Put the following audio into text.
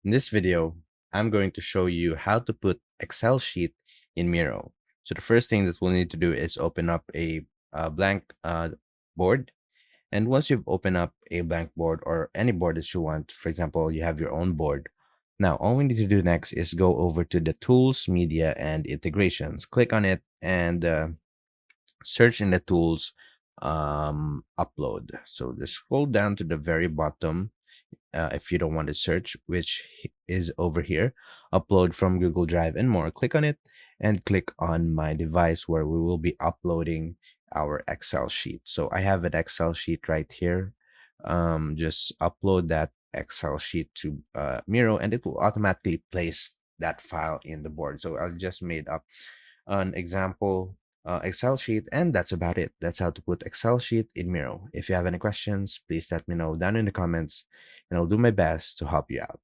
In this video, I'm going to show you how to put Excel sheet in Miro. So the first thing that we'll need to do is open up a blank board. And once you've opened up a blank board or any board that you want, for example, you have your own board. Now, all we need to do next is go over to the Tools, Media, and Integrations. Click on it and search in the tools upload. So just scroll down to the very bottom if you don't want to search, which is over here, upload from Google Drive and more. Click on it and click on my device where we will be uploading our Excel sheet. So I have an Excel sheet right here. Just upload that Excel sheet to Miro and it will automatically place that file in the board. So I just made up an example Excel sheet, and that's about it. That's how to put Excel sheet in Miro. If you have any questions, please let me know down in the comments, and I'll do my best to help you out.